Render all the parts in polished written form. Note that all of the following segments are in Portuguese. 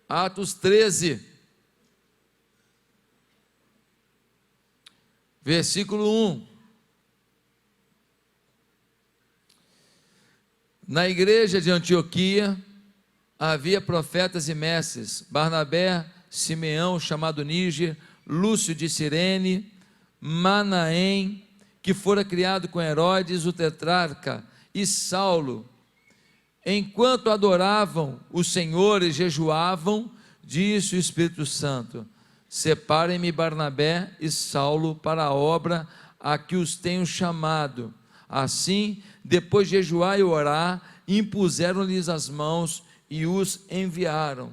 Atos 13, versículo 1. Na igreja de Antioquia havia profetas e mestres: Barnabé, Simeão, chamado Níger, Lúcio de Cirene, Manaém, que fora criado com Herodes o tetrarca, e Saulo. Enquanto adoravam o Senhor e jejuavam, disse o Espírito Santo: separem-me Barnabé e Saulo para a obra a que os tenho chamado. Assim, depois de jejuar e orar, impuseram-lhes as mãos e os enviaram.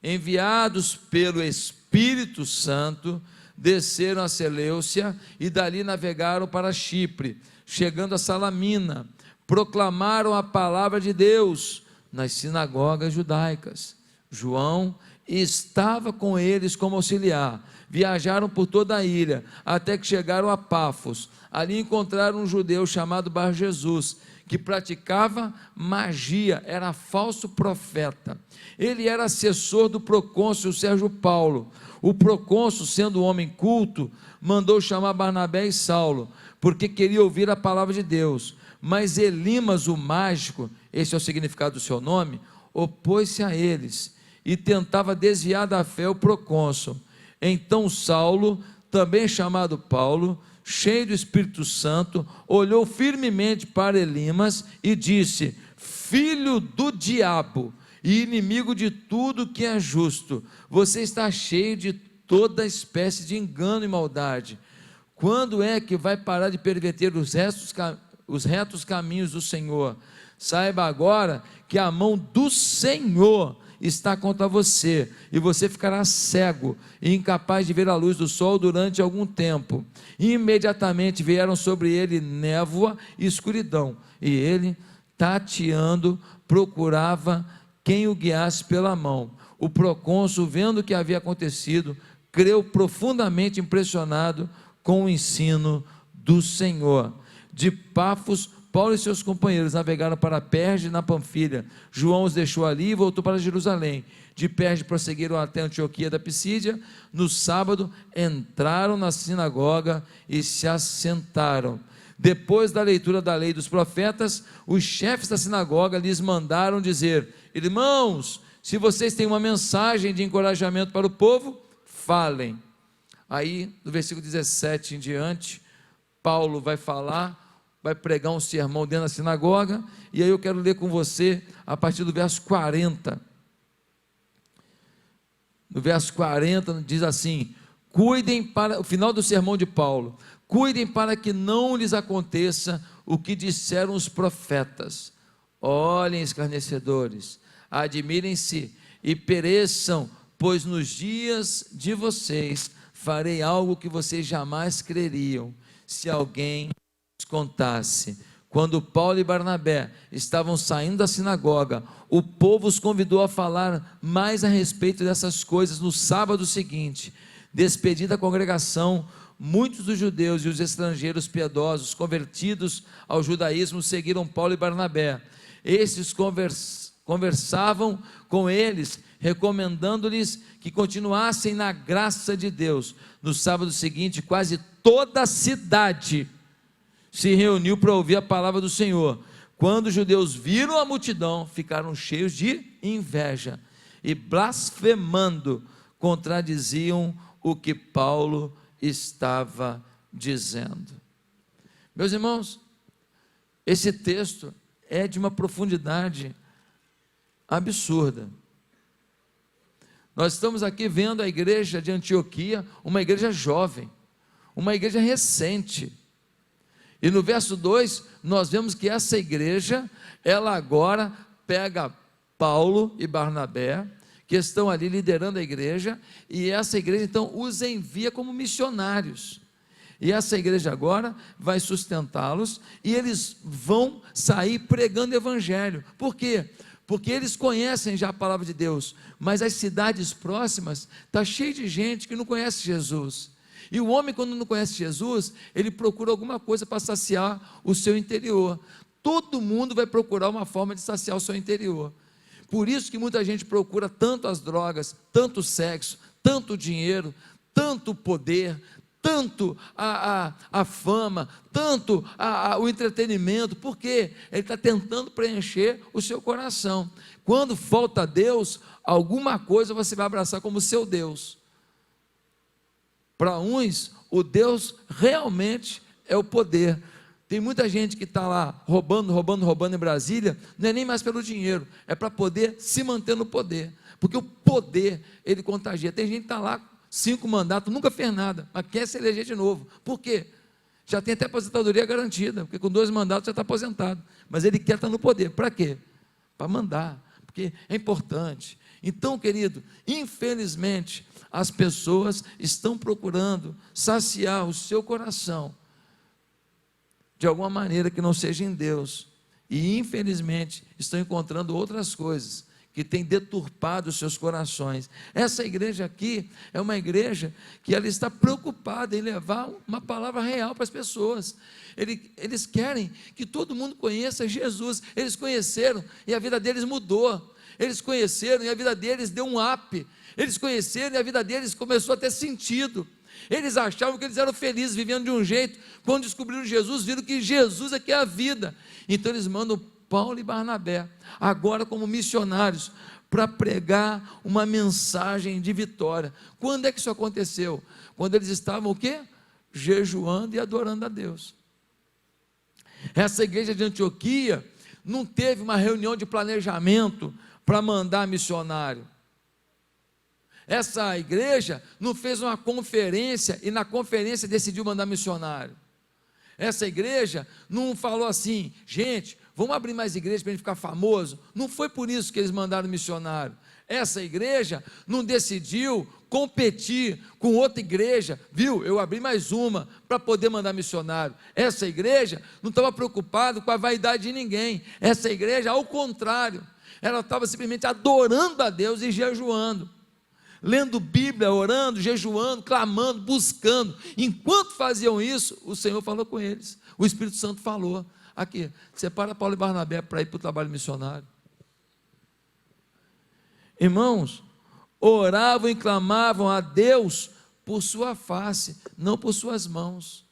Enviados pelo Espírito Santo, desceram a Seleucia e dali navegaram para Chipre. Chegando a Salamina, proclamaram a palavra de Deus nas sinagogas judaicas. João estava com eles como auxiliar. Viajaram por toda a ilha, até que chegaram a Pafos. Ali encontraram um judeu chamado Bar-Jesus, que praticava magia, era falso profeta. Ele era assessor do procônsul Sérgio Paulo. O procônsul, sendo um homem culto, mandou chamar Barnabé e Saulo, porque queria ouvir a palavra de Deus. Mas Elimas, o mágico, esse é o significado do seu nome, opôs-se a eles e tentava desviar da fé o procônsul. Então Saulo, também chamado Paulo, cheio do Espírito Santo, olhou firmemente para Elimas e disse: filho do diabo e inimigo de tudo que é justo, você está cheio de toda espécie de engano e maldade. Quando é que vai parar de perverter os retos caminhos do Senhor? Saiba agora que a mão do Senhor está contra você, e você ficará cego e incapaz de ver a luz do sol durante algum tempo. E imediatamente vieram sobre ele névoa e escuridão, e ele, tateando, procurava quem o guiasse pela mão. O procônsul, vendo o que havia acontecido, creu profundamente impressionado com o ensino do Senhor. De Pafos, Paulo e seus companheiros navegaram para Perge, na Panfilha. João os deixou ali e voltou para Jerusalém. De Perge prosseguiram até Antioquia da Pisídia. No sábado entraram na sinagoga e se assentaram. Depois da leitura da lei dos profetas, os chefes da sinagoga lhes mandaram dizer: irmãos, se vocês têm uma mensagem de encorajamento para o povo, falem. Aí, no versículo 17 em diante, Paulo vai pregar um sermão dentro da sinagoga, e aí eu quero ler com você a partir do verso 40. No verso 40 diz assim: cuidem para, o final do sermão de Paulo, cuidem para que não lhes aconteça o que disseram os profetas. Olhem, escarnecedores, admirem-se e pereçam, pois nos dias de vocês farei algo que vocês jamais creriam, se alguém contasse. Quando Paulo e Barnabé estavam saindo da sinagoga, o povo os convidou a falar mais a respeito dessas coisas no sábado seguinte. Despedida a congregação, muitos dos judeus e os estrangeiros piedosos convertidos ao judaísmo seguiram Paulo e Barnabé. Estes conversavam com eles, recomendando-lhes que continuassem na graça de Deus. No sábado seguinte, quase toda a cidade se reuniu para ouvir a palavra do Senhor. Quando os judeus viram a multidão, ficaram cheios de inveja e, blasfemando, contradiziam o que Paulo estava dizendo. Meus irmãos, esse texto é de uma profundidade absurda. Nós estamos aqui vendo a igreja de Antioquia, uma igreja jovem, uma igreja recente. E no verso 2, nós vemos que essa igreja, ela agora pega Paulo e Barnabé, que estão ali liderando a igreja, e essa igreja então os envia como missionários. E essa igreja agora vai sustentá-los, e eles vão sair pregando o evangelho. Por quê? Porque eles conhecem já a palavra de Deus, mas as cidades próximas estão cheias de gente que não conhece Jesus. E o homem, quando não conhece Jesus, ele procura alguma coisa para saciar o seu interior. Todo mundo vai procurar uma forma de saciar o seu interior. Por isso que muita gente procura tanto as drogas, tanto o sexo, tanto o dinheiro, tanto o poder, tanto a fama, tanto o entretenimento, porque ele está tentando preencher o seu coração. Quando falta Deus, alguma coisa você vai abraçar como seu Deus. Para uns, o Deus realmente é o poder. Tem muita gente que está lá roubando em Brasília, não é nem mais pelo dinheiro, é para poder se manter no poder, porque o poder, ele contagia. Tem gente que está lá, 5 mandatos, nunca fez nada, mas quer se eleger de novo. Por quê? Já tem até aposentadoria garantida, porque com 2 mandatos já está aposentado, mas ele quer estar no poder. Para quê? Para mandar, porque é importante. Então, querido, infelizmente, as pessoas estão procurando saciar o seu coração de alguma maneira que não seja em Deus, e infelizmente estão encontrando outras coisas que têm deturpado os seus corações. Essa igreja aqui é uma igreja que ela está preocupada em levar uma palavra real para as pessoas. Eles querem que todo mundo conheça Jesus. Eles conheceram e a vida deles mudou. Eles conheceram e a vida deles deu um up. Eles conheceram e a vida deles começou a ter sentido. Eles achavam que eles eram felizes, vivendo de um jeito. Quando descobriram Jesus, viram que Jesus é que é a vida. Então eles mandam Paulo e Barnabé, agora como missionários, para pregar uma mensagem de vitória. Quando é que isso aconteceu? Quando eles estavam o quê? Jejuando e adorando a Deus. Essa igreja de Antioquia não teve uma reunião de planejamento para mandar missionário. Essa igreja não fez uma conferência e na conferência decidiu mandar missionário. Essa igreja não falou assim, gente, vamos abrir mais igrejas para a gente ficar famoso. Não foi por isso que eles mandaram missionário. Essa igreja não decidiu competir com outra igreja, viu? Eu abri mais uma para poder mandar missionário. Essa igreja não estava preocupada com a vaidade de ninguém. Essa igreja, ao contrário, ela estava simplesmente adorando a Deus e jejuando, lendo Bíblia, orando, jejuando, clamando, buscando. Enquanto faziam isso, o Senhor falou com eles, o Espírito Santo falou, aqui, separa Paulo e Barnabé para ir para o trabalho missionário. Irmãos, oravam e clamavam a Deus por sua face, não por suas mãos.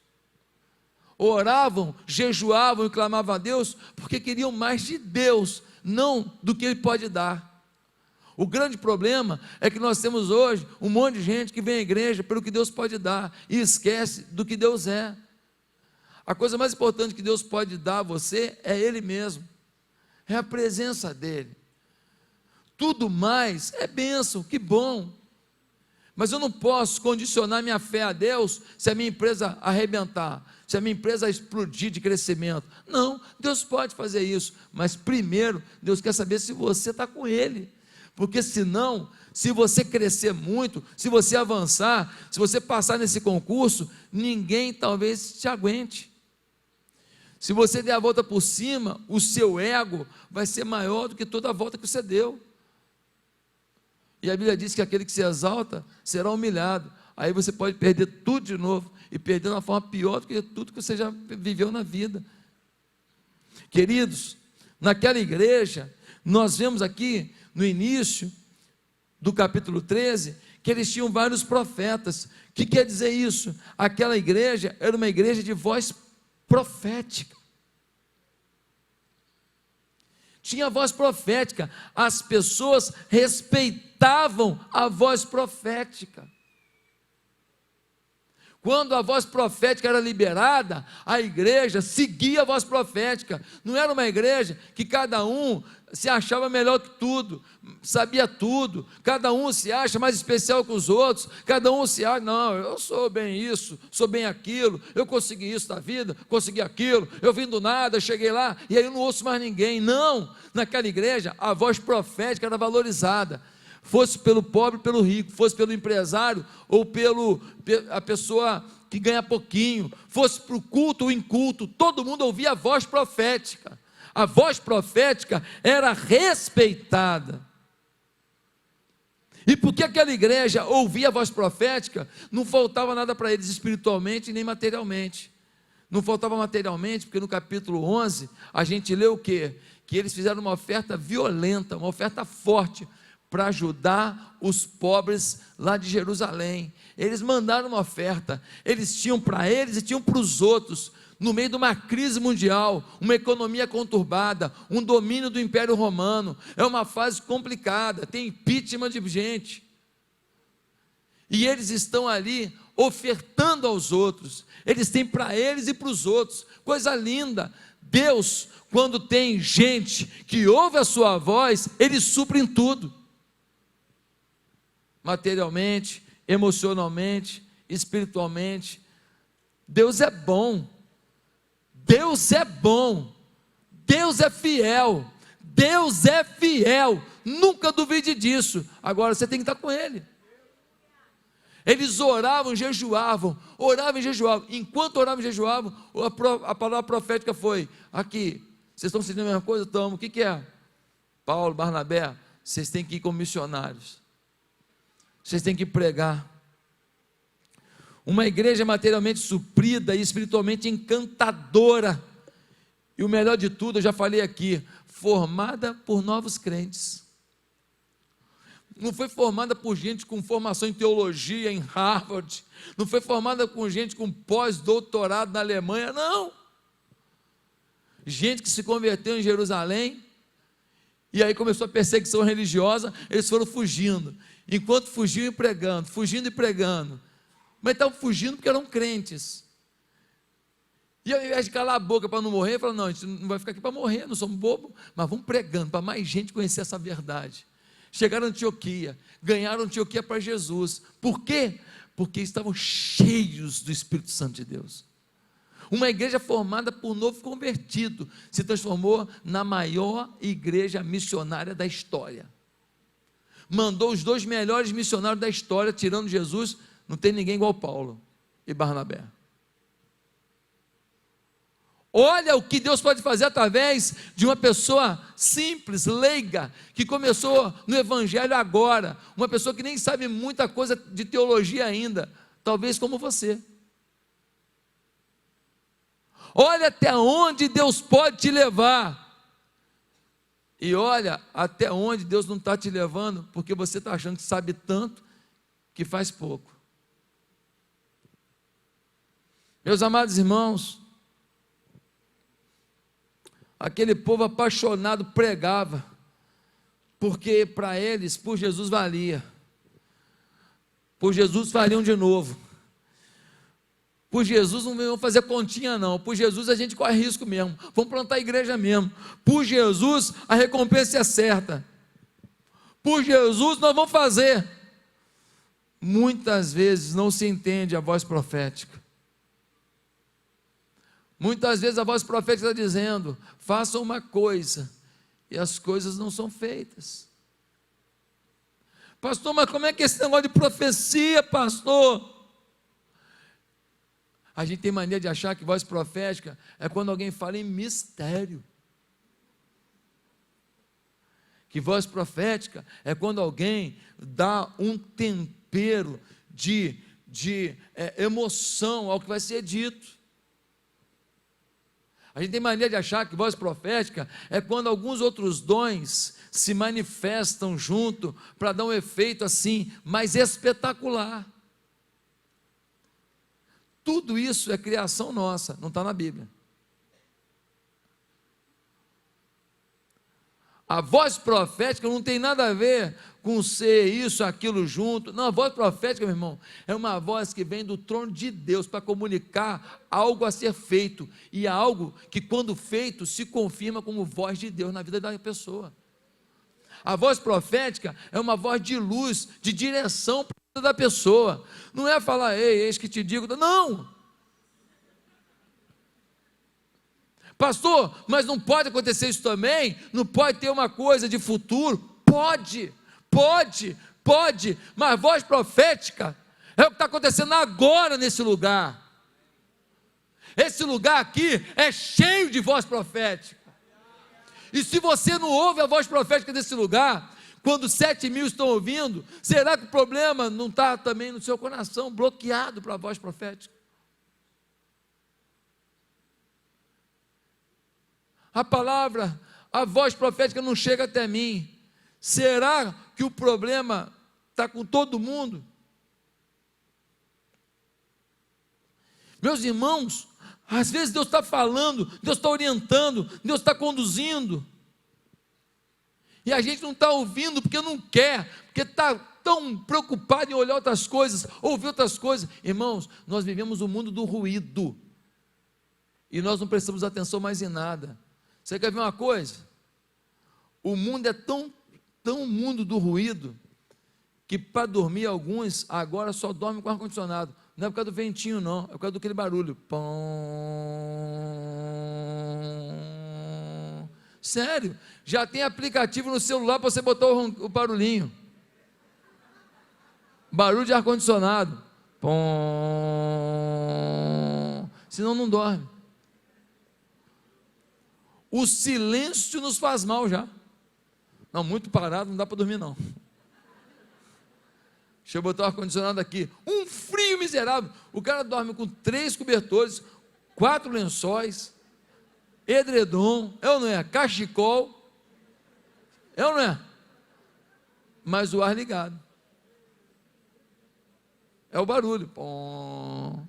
Oravam, jejuavam e clamavam a Deus, porque queriam mais de Deus, não do que Ele pode dar. O grande problema é que nós temos hoje um monte de gente que vem à igreja pelo que Deus pode dar e esquece do que Deus é. A coisa mais importante que Deus pode dar a você é Ele mesmo, é a presença dEle. Tudo mais é bênção, que bom, mas eu não posso condicionar minha fé a Deus se a minha empresa arrebentar, se a minha empresa explodir de crescimento. Não, Deus pode fazer isso, mas primeiro Deus quer saber se você está com Ele. Porque senão, se você crescer muito, se você avançar, se você passar nesse concurso, ninguém talvez te aguente. Se você der a volta por cima, o seu ego vai ser maior do que toda a volta que você deu. E a Bíblia diz que aquele que se exalta será humilhado. Aí você pode perder tudo de novo, e perder de uma forma pior do que tudo que você já viveu na vida. Queridos, naquela igreja, nós vemos aqui, no início do capítulo 13, que eles tinham vários profetas. O que quer dizer isso? Aquela igreja era uma igreja de voz profética. Tinha voz profética, as pessoas respeitavam a voz profética. Quando a voz profética era liberada, a igreja seguia a voz profética. Não era uma igreja que cada um se achava melhor que tudo, sabia tudo, cada um se acha mais especial que os outros, cada um se acha, não, eu sou bem isso, sou bem aquilo, eu consegui isso na vida, consegui aquilo, eu vim do nada, cheguei lá, e aí eu não ouço mais ninguém. Não, naquela igreja a voz profética era valorizada, fosse pelo pobre, pelo rico, fosse pelo empresário, ou a pessoa que ganha pouquinho, fosse para o culto ou inculto, todo mundo ouvia a voz profética. A voz profética era respeitada. E porque aquela igreja ouvia a voz profética, não faltava nada para eles espiritualmente nem materialmente. Não faltava materialmente, porque no capítulo 11, a gente lê o quê? que eles fizeram uma oferta violenta, uma oferta forte, para ajudar os pobres lá de Jerusalém. Eles mandaram uma oferta, eles tinham para eles e tinham para os outros, no meio de uma crise mundial, uma economia conturbada, um domínio do Império Romano, é uma fase complicada, tem impeachment de gente, e eles estão ali ofertando aos outros, eles têm para eles e para os outros, coisa linda. Deus, quando tem gente que ouve a sua voz, Ele supre em tudo, materialmente, emocionalmente, espiritualmente. Deus é bom, Deus é bom, Deus é fiel, Deus é fiel, nunca duvide disso. Agora você tem que estar com Ele. Eles oravam, jejuavam, enquanto oravam e jejuavam, a palavra profética foi, aqui, vocês estão sentindo a mesma coisa? Estamos, o que é? Paulo, Barnabé, vocês têm que ir como missionários, vocês têm que pregar. Uma igreja materialmente suprida e espiritualmente encantadora, e o melhor de tudo, eu já falei aqui, formada por novos crentes. Não foi formada por gente com formação em teologia em Harvard, não foi formada com gente com pós-doutorado na Alemanha, não. Gente que se converteu em Jerusalém, e aí começou a perseguição religiosa, eles foram fugindo, enquanto fugiam e pregando, fugindo e pregando, mas estavam fugindo porque eram crentes, e ao invés de calar a boca para não morrer, falaram, não, a gente não vai ficar aqui para morrer, não somos bobos, mas vamos pregando, para mais gente conhecer essa verdade. Chegaram a Antioquia, ganharam Antioquia para Jesus, por quê? Porque estavam cheios do Espírito Santo de Deus. Uma igreja formada por novo convertido, se transformou na maior igreja missionária da história, mandou os 2 melhores missionários da história, tirando Jesus, não tem ninguém igual Paulo e Barnabé. Olha o que Deus pode fazer através de uma pessoa simples, leiga, que começou no Evangelho agora, uma pessoa que nem sabe muita coisa de teologia ainda, talvez como você. Olha até onde Deus pode te levar, e olha até onde Deus não está te levando, porque você está achando que sabe tanto, que faz pouco. Meus amados irmãos, aquele povo apaixonado pregava, porque para eles, por Jesus valia, por Jesus fariam de novo, por Jesus não vão fazer continha não, por Jesus a gente corre risco mesmo, vamos plantar a igreja mesmo, por Jesus a recompensa é certa, por Jesus nós vamos fazer. Muitas vezes não se entende a voz profética. Muitas vezes a voz profética está dizendo, façam uma coisa, e as coisas não são feitas. Pastor, mas como é que é esse negócio de profecia, pastor? A gente tem mania de achar que voz profética é quando alguém fala em mistério. Que voz profética é quando alguém dá um tempero de emoção ao que vai ser dito. A gente tem mania de achar que voz profética é quando alguns outros dons se manifestam junto para dar um efeito assim, mais espetacular. Tudo isso é criação nossa, não está na Bíblia. A voz profética não tem nada a ver com ser isso, aquilo junto. Não, a voz profética, meu irmão, é uma voz que vem do trono de Deus para comunicar algo a ser feito, e é algo que quando feito se confirma como voz de Deus na vida da pessoa. A voz profética é uma voz de luz, de direção para a vida da pessoa, não é falar, ei, eis que te digo, não. Pastor, mas não pode acontecer isso também? Não pode ter uma coisa de futuro? Pode, mas voz profética é o que está acontecendo agora nesse lugar. Esse lugar aqui é cheio de voz profética, e se você não ouve a voz profética desse lugar, quando 7.000 estão ouvindo, será que o problema não está também no seu coração, bloqueado para a voz profética? A palavra A voz profética não chega até mim. Será que o problema está com todo mundo? Meus irmãos, às vezes Deus está falando, Deus está orientando, Deus está conduzindo, e a gente não está ouvindo porque não quer, porque está tão preocupado em olhar outras coisas, ouvir outras coisas. Irmãos, nós vivemos um mundo do ruído, e nós não prestamos atenção mais em nada. Você quer ver uma coisa? O mundo é tão mundo do ruído, que para dormir alguns agora só dormem com ar-condicionado. Não é por causa do ventinho, não, é por causa daquele barulho. Pom. Sério, já tem aplicativo no celular para você botar o barulhinho. Barulho de ar-condicionado. Pom. Senão não dorme. O silêncio nos faz mal já. Não, muito parado, não dá para dormir não. Deixa eu botar o ar-condicionado aqui. Um frio miserável. O cara dorme com 3 cobertores, 4 lençóis, edredom, é ou não é? Cachecol, é ou não é? Mas o ar ligado. É o barulho. Pom.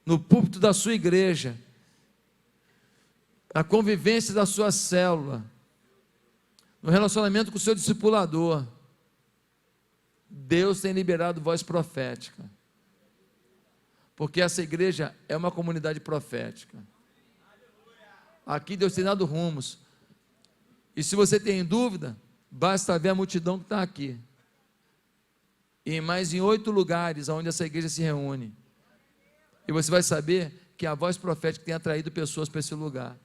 No púlpito da sua igreja, na convivência da sua célula, no relacionamento com o seu discipulador, Deus tem liberado voz profética, porque essa igreja é uma comunidade profética. Aqui Deus tem dado rumos, e se você tem dúvida, basta ver a multidão que está aqui, e mais em 8 lugares onde essa igreja se reúne, e você vai saber que a voz profética tem atraído pessoas para esse lugar.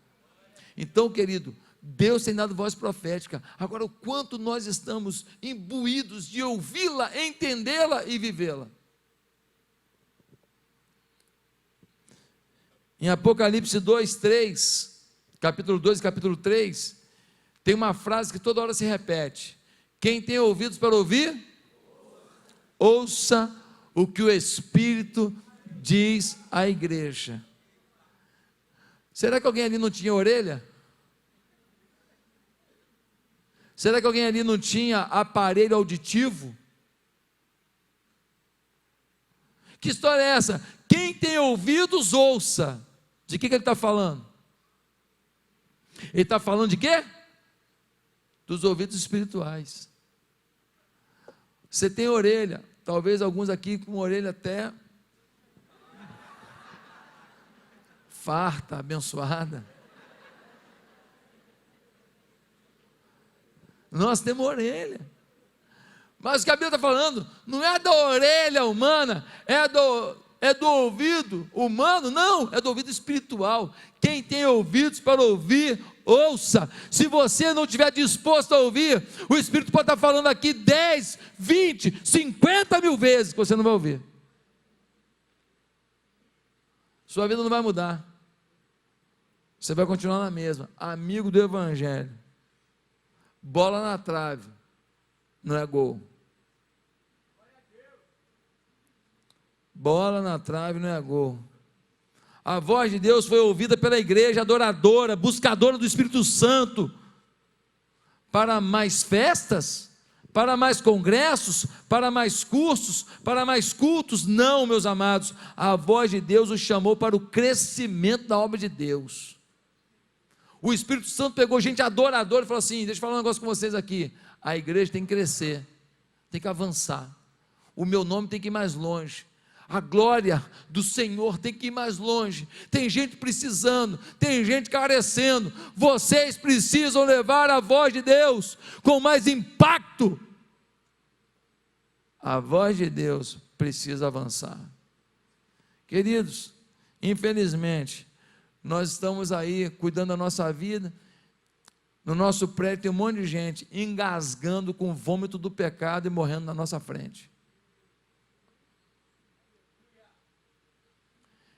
Então, querido, Deus tem dado voz profética. Agora, o quanto nós estamos imbuídos de ouvi-la, entendê-la e vivê-la. Em Apocalipse 2, 3, capítulo 2 e capítulo 3, tem uma frase que toda hora se repete: quem tem ouvidos para ouvir, ouça o que o Espírito diz à igreja. Será que alguém ali não tinha orelha? Será que alguém ali não tinha aparelho auditivo? Que história é essa? Quem tem ouvidos, ouça. De que ele está falando? Ele está falando de quê? Dos ouvidos espirituais. Você tem orelha, talvez alguns aqui com orelha até farta, abençoada. Nós temos orelha, mas o que a Bíblia está falando não é da orelha humana, é do ouvido humano, não, é do ouvido espiritual. Quem tem ouvidos para ouvir, ouça. Se você não estiver disposto a ouvir, o Espírito pode estar falando aqui 10, 20, 50 mil vezes que você não vai ouvir. Sua vida não vai mudar, você vai continuar na mesma, amigo do Evangelho. Bola na trave, não é gol. Bola na trave não é gol. A voz de Deus foi ouvida pela igreja adoradora, buscadora do Espírito Santo, para mais festas, para mais congressos, para mais cursos, para mais cultos. Não, meus amados, a voz de Deus os chamou para o crescimento da obra de Deus. O Espírito Santo pegou gente adoradora e falou assim: deixa eu falar um negócio com vocês aqui, a igreja tem que crescer, tem que avançar, o meu nome tem que ir mais longe, a glória do Senhor tem que ir mais longe, tem gente precisando, tem gente carecendo, vocês precisam levar a voz de Deus com mais impacto. A voz de Deus precisa avançar. Queridos, infelizmente, nós estamos aí cuidando da nossa vida, no nosso prédio tem um monte de gente engasgando com o vômito do pecado e morrendo na nossa frente.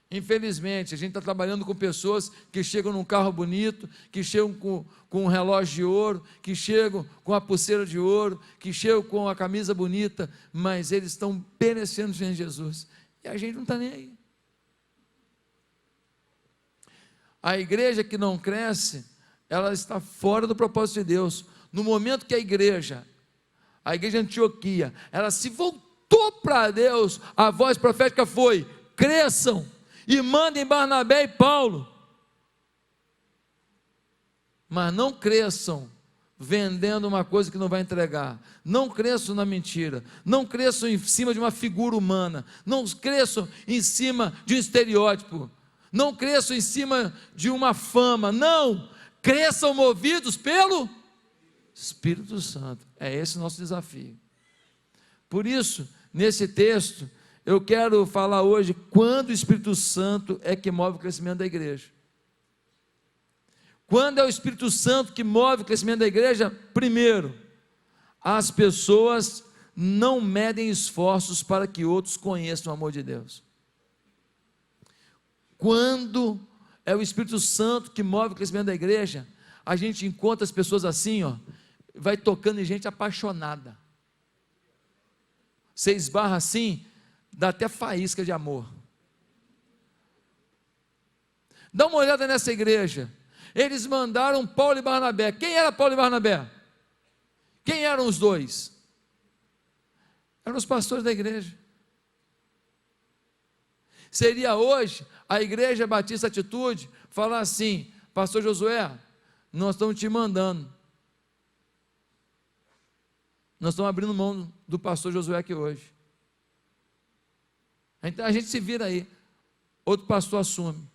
Infelizmente, a gente está trabalhando com pessoas que chegam num carro bonito, que chegam com um relógio de ouro, que chegam com a pulseira de ouro, que chegam com a camisa bonita, mas eles estão perecendo sem Jesus, e a gente não está nem aí. A igreja que não cresce, ela está fora do propósito de Deus. No momento que a igreja de Antioquia, ela se voltou para Deus, a voz profética foi: cresçam e mandem Barnabé e Paulo. Mas não cresçam vendendo uma coisa que não vai entregar, não cresçam na mentira, não cresçam em cima de uma figura humana, não cresçam em cima de um estereótipo, não cresçam em cima de uma fama, não, cresçam movidos pelo Espírito Santo. É esse o nosso desafio. Por isso, nesse texto, eu quero falar hoje quando o Espírito Santo é que move o crescimento da igreja. Quando é o Espírito Santo que move o crescimento da igreja? Primeiro, as pessoas não medem esforços para que outros conheçam o amor de Deus. Quando é o Espírito Santo que move o crescimento da igreja, a gente encontra as pessoas assim, ó, vai tocando em gente apaixonada. Você esbarra assim, dá até faísca de amor. Dá uma olhada nessa igreja. Eles mandaram Paulo e Barnabé. Quem era Paulo e Barnabé? Quem eram os dois? Eram os pastores da igreja. Seria hoje a Igreja Batista Atitude falar assim: pastor Josué, nós estamos te mandando. Nós estamos abrindo mão do pastor Josué aqui hoje. Então a gente se vira aí, outro pastor assume.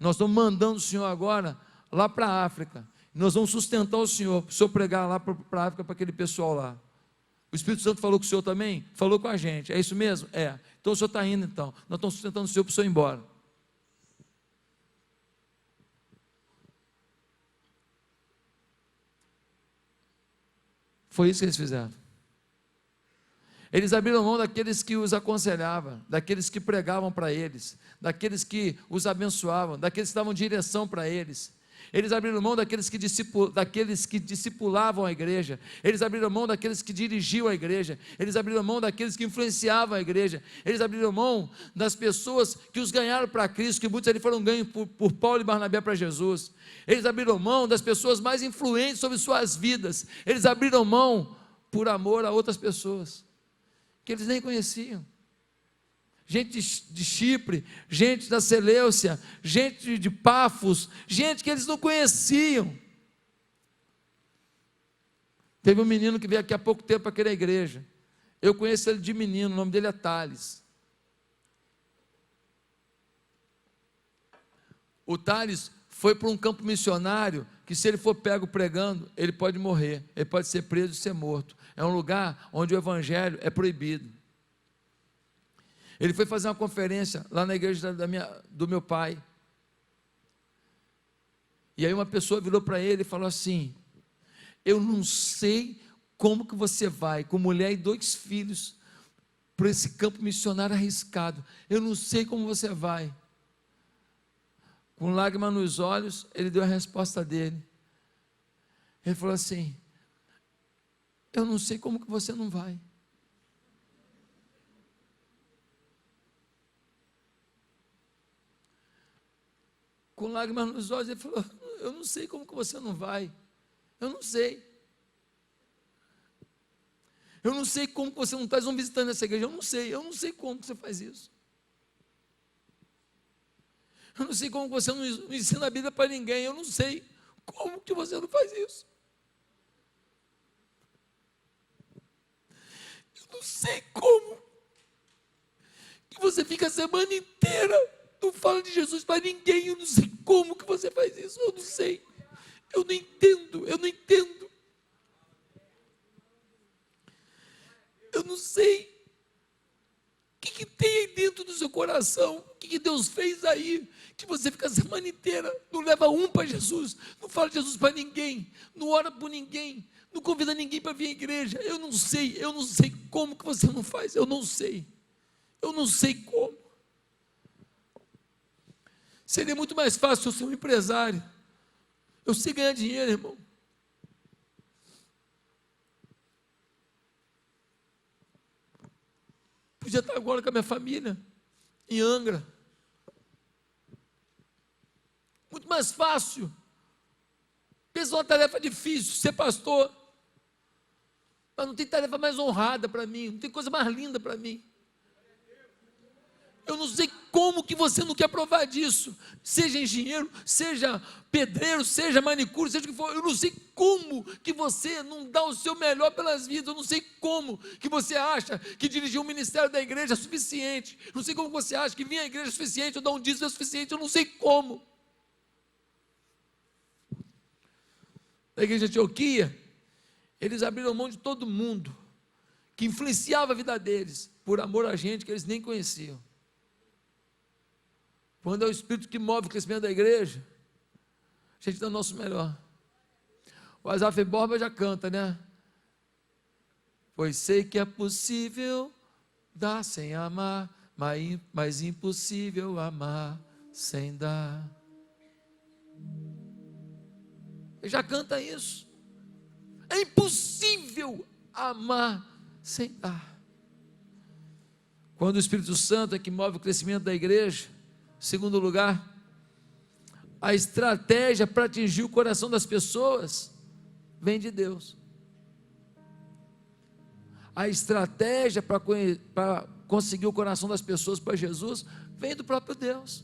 Nós estamos mandando o senhor agora lá para a África. Nós vamos sustentar o senhor pregar lá para a África, para aquele pessoal lá. O Espírito Santo falou com o senhor também? Falou com a gente. É isso mesmo? É. Então o senhor está indo então. Nós estamos sustentando o senhor para o senhor ir embora. Foi isso que eles fizeram. Eles abriram mão daqueles que os aconselhavam, daqueles que pregavam para eles, daqueles que os abençoavam, daqueles que davam direção para eles. Eles abriram mão daqueles que discipulavam a igreja. Eles abriram mão daqueles que dirigiam a igreja. Eles abriram mão daqueles que influenciavam a igreja. Eles abriram mão das pessoas que os ganharam para Cristo, que muitos ali foram ganhos por Paulo e Barnabé para Jesus. Eles abriram mão das pessoas mais influentes sobre suas vidas. Eles abriram mão por amor a outras pessoas que eles nem conheciam. Gente de Chipre, gente da Seleucia, gente de Pafos, gente que eles não conheciam. Teve um menino que veio aqui há pouco tempo para aquela igreja. Eu conheço ele de menino, o nome dele é Thales. O Thales foi para um campo missionário que, se ele for pego pregando, ele pode morrer, ele pode ser preso e ser morto. É um lugar onde o evangelho é proibido. Ele foi fazer uma conferência lá na igreja do meu pai. E aí uma pessoa virou para ele e falou assim: eu não sei como que você vai, com mulher e 2 filhos, para esse campo missionário arriscado. Eu não sei como você vai. Com lágrimas nos olhos, ele deu a resposta dele. Ele falou assim: eu não sei como que você não vai. Com lágrimas nos olhos, ele falou: eu não sei como que você não vai. Eu não sei. Eu não sei como que você não está visitando essa igreja. Eu não sei como que você faz isso. Eu não sei como que você não ensina a Bíblia para ninguém. Eu não sei como que você não faz isso. Eu não sei como que você fica a semana inteira, não fala de Jesus para ninguém. Eu não sei como que você faz isso. Eu não sei. Eu não entendo. Eu não sei. O que tem aí dentro do seu coração? O que Deus fez aí? Que você fica a semana inteira, não leva um para Jesus, não fala de Jesus para ninguém, não ora por ninguém, não convida ninguém para vir à igreja. Eu não sei como que você não faz. Eu não sei como. Seria muito mais fácil eu ser um empresário. Eu sei ganhar dinheiro, irmão. Podia estar agora com a minha família, em Angra. mais fácil. Pensa uma tarefa difícil, ser pastor. Mas não tem tarefa mais honrada para mim, não tem coisa mais linda para mim. Eu não sei como que você não quer provar disso. Seja engenheiro, seja pedreiro, seja manicure, seja o que for. Eu não sei como que você não dá o seu melhor pelas vidas. Eu não sei como que você acha que dirigir um ministério da igreja é suficiente. Eu não sei como você acha que vir à igreja é suficiente, ou dar um dízimo é suficiente. Eu não sei como. Na igreja de Antioquia, eles abriram mão de todo mundo que influenciava a vida deles, por amor a gente que eles nem conheciam. Quando é o Espírito que move o crescimento da igreja, a gente dá o nosso melhor. O Asaf Borba já canta, né? Pois sei que é possível dar sem amar, mas impossível amar sem dar. Ele já canta isso. É impossível amar sem dar. Quando o Espírito Santo é que move o crescimento da igreja, segundo lugar, a estratégia para atingir o coração das pessoas vem de Deus. A estratégia para conseguir o coração das pessoas para Jesus vem do próprio Deus.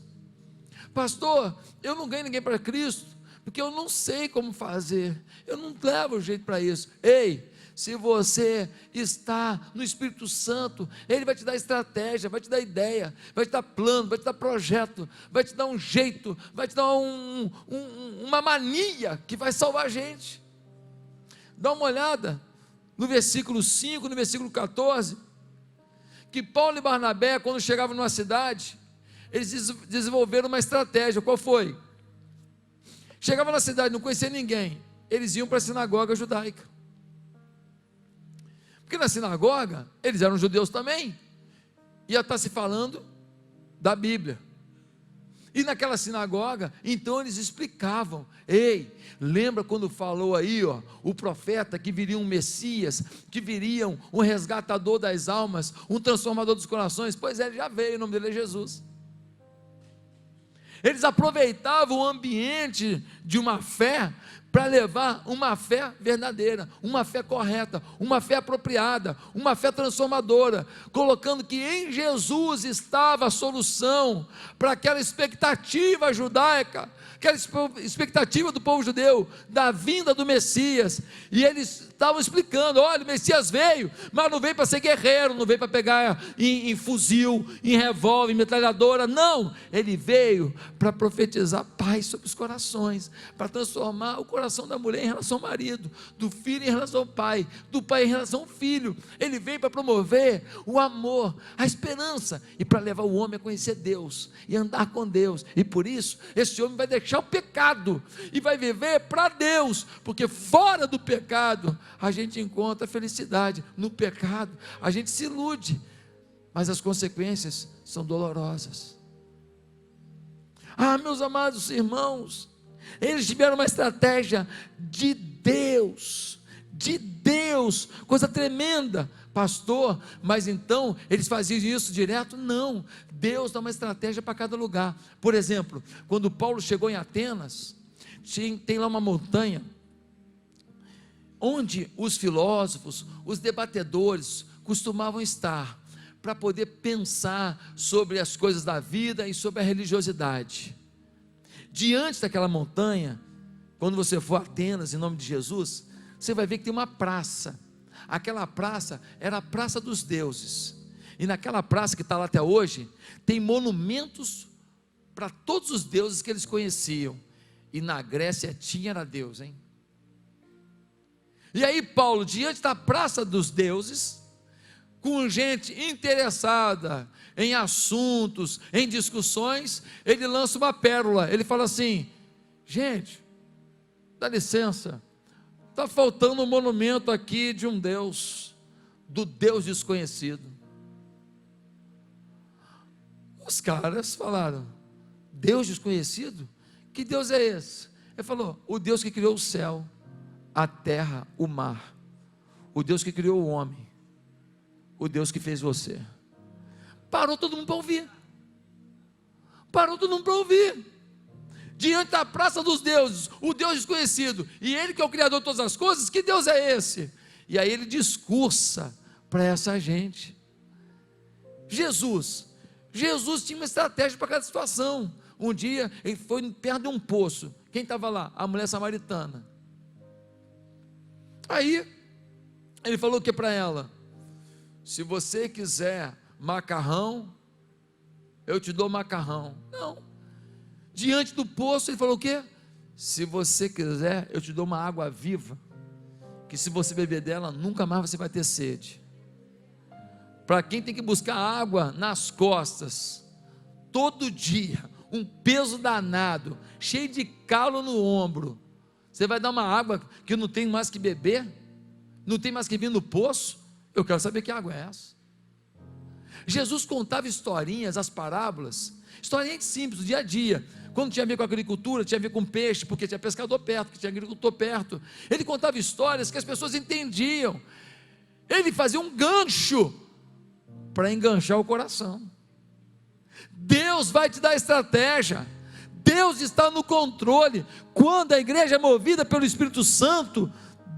Pastor, eu não ganho ninguém para Cristo, porque eu não sei como fazer, eu não levo jeito para isso. Ei, se você está no Espírito Santo, Ele vai te dar estratégia, vai te dar ideia, vai te dar plano, vai te dar projeto, vai te dar um jeito, vai te dar uma mania que vai salvar a gente. Dá uma olhada no versículo 5, no versículo 14, que Paulo e Barnabé, quando chegavam numa cidade, eles desenvolveram uma estratégia. Qual foi? Chegavam na cidade, não conhecia ninguém, eles iam para a sinagoga judaica. Porque na sinagoga, eles eram judeus também, ia estar se falando da Bíblia. E naquela sinagoga, então eles explicavam: ei, lembra quando falou aí, ó, o profeta que viria um Messias, que viria um resgatador das almas, um transformador dos corações? Pois é, ele já veio, o nome dele é Jesus. Eles aproveitavam o ambiente de uma fé para levar uma fé verdadeira, uma fé correta, uma fé apropriada, uma fé transformadora, colocando que em Jesus estava a solução para aquela expectativa judaica, aquela expectativa do povo judeu, da vinda do Messias. E eles estavam explicando: olha, o Messias veio, mas não veio para ser guerreiro, não veio para pegar em fuzil, em revólver, em metralhadora, não, ele veio para profetizar paz sobre os corações, para transformar o coração da mulher em relação ao marido, do filho em relação ao pai, do pai em relação ao filho. Ele veio para promover o amor, a esperança, e para levar o homem a conhecer Deus e andar com Deus. E por isso esse homem vai deixar o pecado e vai viver para Deus, porque fora do pecado a gente encontra felicidade. No pecado a gente se ilude, mas as consequências são dolorosas. Ah, meus amados irmãos, eles tiveram uma estratégia de Deus, coisa tremenda. Pastor, mas então eles faziam isso direto? Não, Deus dá uma estratégia para cada lugar. Por exemplo, quando Paulo chegou em Atenas, tem lá uma montanha, onde os filósofos, os debatedores costumavam estar, para poder pensar sobre as coisas da vida e sobre a religiosidade. Diante daquela montanha, quando você for a Atenas, em nome de Jesus, você vai ver que tem uma praça. Aquela praça era a Praça dos Deuses, e naquela praça que está lá até hoje, tem monumentos para todos os deuses que eles conheciam. E na Grécia era Deus, hein? E aí Paulo, diante da Praça dos Deuses, com gente interessada em assuntos, em discussões, ele lança uma pérola. Ele fala assim: gente, dá licença, está faltando um monumento aqui de um Deus, do Deus desconhecido. Os caras falaram: Deus desconhecido? Que Deus é esse? Ele falou: o Deus que criou o céu, a terra, o mar, o Deus que criou o homem, o Deus que fez você. Parou todo mundo para ouvir. Parou todo mundo para ouvir. diante da praça dos deuses, o Deus desconhecido, e ele que é o Criador de todas as coisas, que Deus é esse? E aí ele discursa para essa gente. Jesus tinha uma estratégia para cada situação. Um dia ele foi perto de um poço, quem estava lá? A mulher samaritana. Aí ele falou o que para ela? Se você quiser macarrão, eu te dou macarrão. Não. Diante do poço ele falou o quê? Se você quiser, eu te dou uma água viva, que se você beber dela, nunca mais você vai ter sede. Para quem tem que buscar água nas costas, todo dia, um peso danado, cheio de calo no ombro, você vai dar uma água que não tem mais que beber? Não tem mais que vir no poço? Eu quero saber que água é essa. Jesus contava historinhas, as parábolas, historinhas simples, do dia a dia. Quando tinha a ver com agricultura, tinha a ver com peixe, porque tinha pescador perto, porque tinha agricultor perto. Ele contava histórias que as pessoas entendiam. Ele fazia um gancho para enganchar o coração. Deus vai te dar estratégia. Deus está no controle. Quando a igreja é movida pelo Espírito Santo,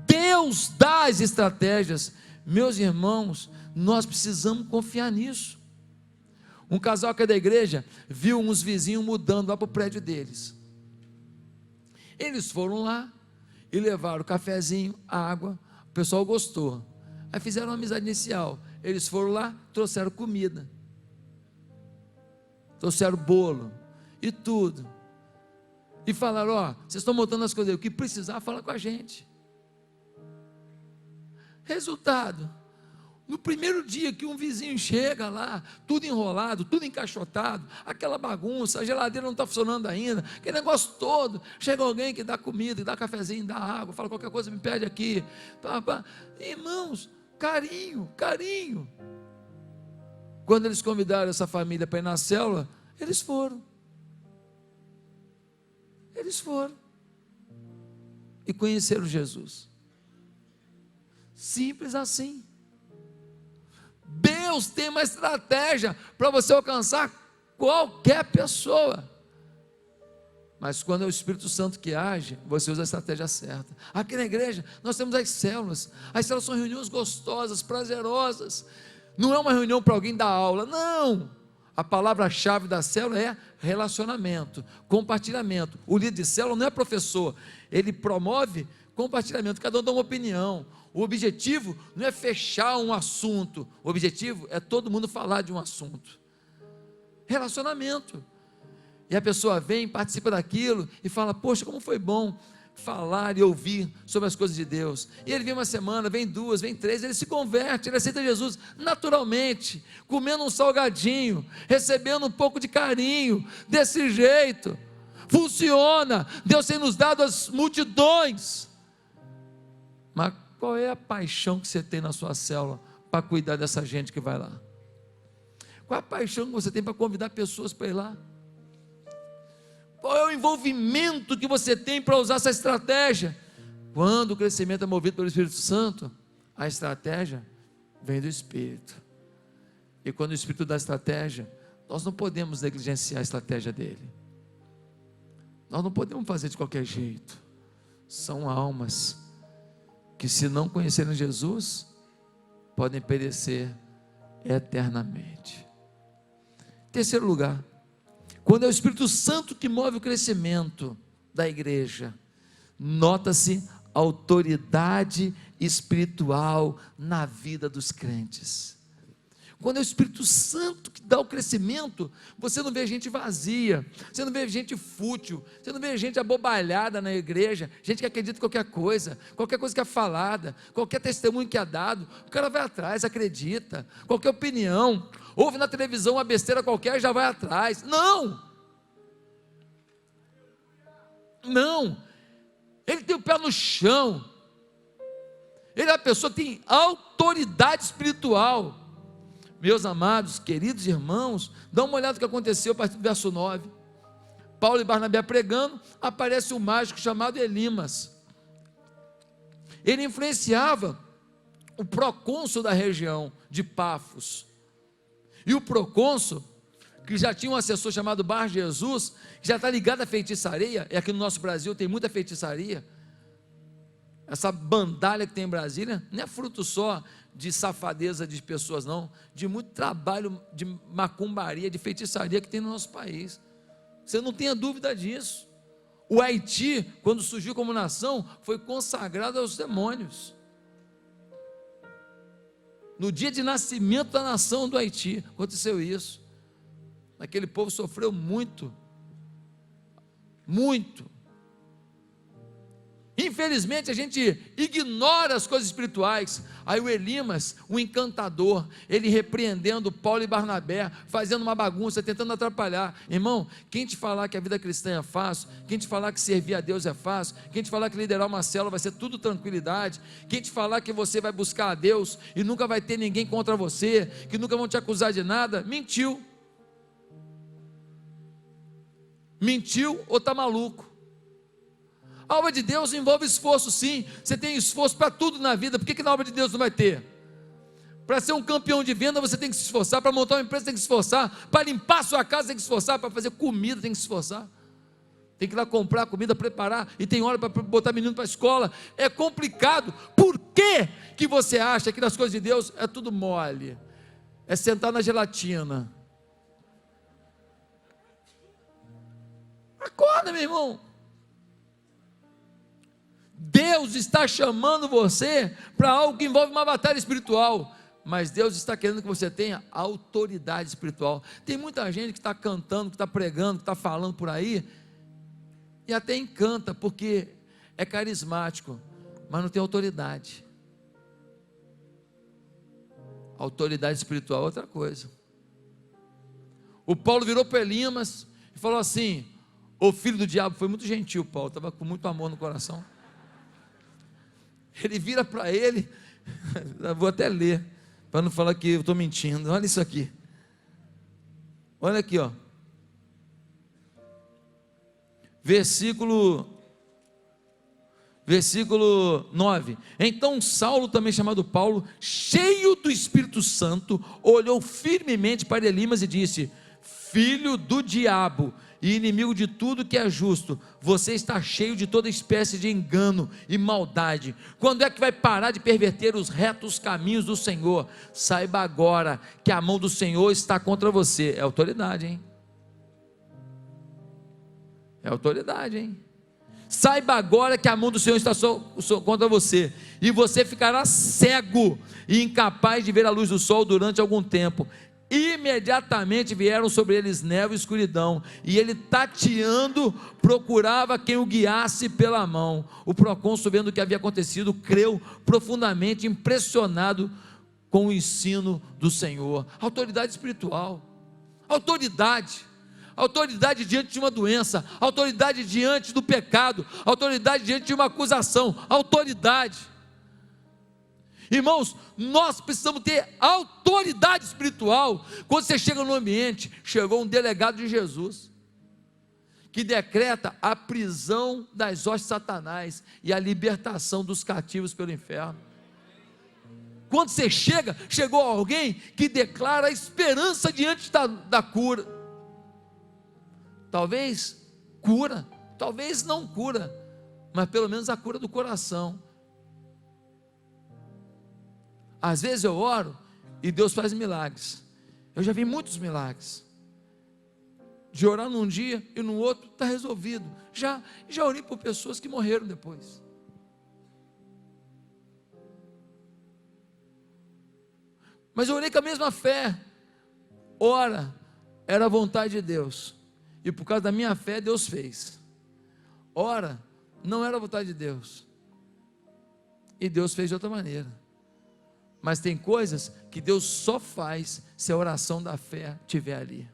Deus dá as estratégias. Meus irmãos, nós precisamos confiar nisso. Um casal que é da igreja viu uns vizinhos mudando lá para o prédio deles. Eles foram lá e levaram o cafezinho, a água. O pessoal gostou. Aí fizeram uma amizade inicial. Eles foram lá, trouxeram comida, trouxeram bolo e tudo. E falaram: ó, vocês estão montando as coisas aí, o que precisar, fala com a gente. Resultado: no primeiro dia que um vizinho chega lá, tudo enrolado, tudo encaixotado, aquela bagunça, a geladeira não está funcionando ainda, aquele negócio todo, chega alguém que dá comida, que dá cafezinho, dá água, fala: qualquer coisa me pede aqui. Irmãos, carinho. Quando eles convidaram essa família para ir na célula, eles foram. E conheceram Jesus. Simples assim. Deus tem uma estratégia para você alcançar qualquer pessoa. Mas quando é o Espírito Santo que age, você usa a estratégia certa. Aqui na igreja nós temos as células. As células são reuniões gostosas, prazerosas. Não é uma reunião para alguém dar aula, não. A palavra-chave da célula é relacionamento, compartilhamento. O líder de célula não é professor, ele promove compartilhamento, cada um dá uma opinião. O objetivo não é fechar um assunto, o objetivo é todo mundo falar de um assunto. Relacionamento. E a pessoa vem, participa daquilo e fala: poxa, como foi bom falar e ouvir sobre as coisas de Deus. E ele vem uma semana, vem duas, vem três, ele se converte, ele aceita Jesus naturalmente, comendo um salgadinho, recebendo um pouco de carinho, desse jeito. Funciona. Deus tem nos dado as multidões. Mas qual é a paixão que você tem na sua célula para cuidar dessa gente que vai lá? Qual é a paixão que você tem para convidar pessoas para ir lá? Qual é o envolvimento que você tem para usar essa estratégia? Quando o crescimento é movido pelo Espírito Santo, a estratégia vem do Espírito. E quando o Espírito dá a estratégia, nós não podemos negligenciar a estratégia dele. Nós não podemos fazer de qualquer jeito. São almas que, se não conhecerem Jesus, podem perecer eternamente. Terceiro lugar, quando é o Espírito Santo que move o crescimento da igreja, nota-se autoridade espiritual na vida dos crentes. Quando é o Espírito Santo que dá o crescimento, você não vê gente vazia, você não vê gente fútil, você não vê gente abobalhada na igreja, gente que acredita em qualquer coisa que é falada, qualquer testemunho que é dado, o cara vai atrás, acredita, qualquer opinião, ouve na televisão uma besteira qualquer e já vai atrás. Não, ele tem o pé no chão, ele é a pessoa que tem autoridade espiritual. Meus amados, queridos irmãos, dá uma olhada no que aconteceu a partir do verso 9. Paulo e Barnabé pregando, aparece um mágico chamado Elimas. Ele influenciava o procônsul da região de Pafos. E o procônsul que já tinha um assessor chamado Bar Jesus, que já está ligado à feitiçaria, e aqui no nosso Brasil tem muita feitiçaria. Essa bandalha que tem em Brasília, não é fruto só de safadeza de pessoas não, de muito trabalho de macumbaria, de feitiçaria que tem no nosso país. Você não tenha dúvida disso. O Haiti, quando surgiu como nação, foi consagrado aos demônios. No dia de nascimento da nação do Haiti, aconteceu isso. Aquele povo sofreu muito, muito. Infelizmente a gente ignora as coisas espirituais. Aí o Elimas, o encantador, ele repreendendo Paulo e Barnabé, fazendo uma bagunça, tentando atrapalhar. Irmão, quem te falar que a vida cristã é fácil, quem te falar que servir a Deus é fácil, quem te falar que liderar uma célula vai ser tudo tranquilidade, quem te falar que você vai buscar a Deus e nunca vai ter ninguém contra você, que nunca vão te acusar de nada, mentiu. Mentiu ou está maluco? A obra de Deus envolve esforço, sim. Você tem esforço para tudo na vida. Por que na obra de Deus não vai ter? Para ser um campeão de venda você tem que se esforçar, para montar uma empresa tem que se esforçar, para limpar a sua casa tem que se esforçar, para fazer comida tem que se esforçar, tem que ir lá comprar comida, preparar, e tem hora para botar menino para a escola. É complicado. Por que você acha que nas coisas de Deus é tudo mole? É sentar na gelatina. Acorda, meu irmão. Deus está chamando você para algo que envolve uma batalha espiritual, mas Deus está querendo que você tenha autoridade espiritual. Tem muita gente que está cantando, que está pregando, que está falando por aí, e até encanta, porque é carismático, mas não tem autoridade. Autoridade espiritual é outra coisa. O Paulo virou para Elimas e falou assim: o filho do diabo, foi muito gentil Paulo, estava com muito amor no coração. Ele vira para ele, eu vou até ler, para não falar que eu estou mentindo. Olha isso aqui, olha aqui, ó. Versículo 9. Então Saulo, também chamado Paulo, cheio do Espírito Santo, olhou firmemente para Elimas e disse: filho do diabo e inimigo de tudo que é justo, você está cheio de toda espécie de engano e maldade. Quando é que vai parar de perverter os retos caminhos do Senhor? Saiba agora que a mão do Senhor está contra você. É autoridade, hein? É autoridade, hein? Saiba agora que a mão do Senhor está contra você, e você ficará cego e incapaz de ver a luz do sol durante algum tempo. Imediatamente vieram sobre eles névoa e escuridão, e ele, tateando, procurava quem o guiasse pela mão. O procônsul, vendo o que havia acontecido, creu profundamente, impressionado com o ensino do Senhor. Autoridade espiritual, autoridade diante de uma doença, autoridade diante do pecado, autoridade diante de uma acusação, autoridade. Irmãos, nós precisamos ter autoridade espiritual. Quando você chega no ambiente, chegou um delegado de Jesus, que decreta a prisão das hostes de Satanás e a libertação dos cativos pelo inferno. Quando você chegou alguém que declara a esperança diante da cura. Talvez cura, talvez não cura, mas pelo menos a cura do coração. Às vezes eu oro e Deus faz milagres. Eu já vi muitos milagres. De orar num dia e no outro está resolvido. Já orei por pessoas que morreram depois. Mas eu orei com a mesma fé. Ora, era a vontade de Deus, e por causa da minha fé Deus fez. Ora, não era a vontade de Deus, e Deus fez de outra maneira. Mas tem coisas que Deus só faz se a oração da fé estiver ali.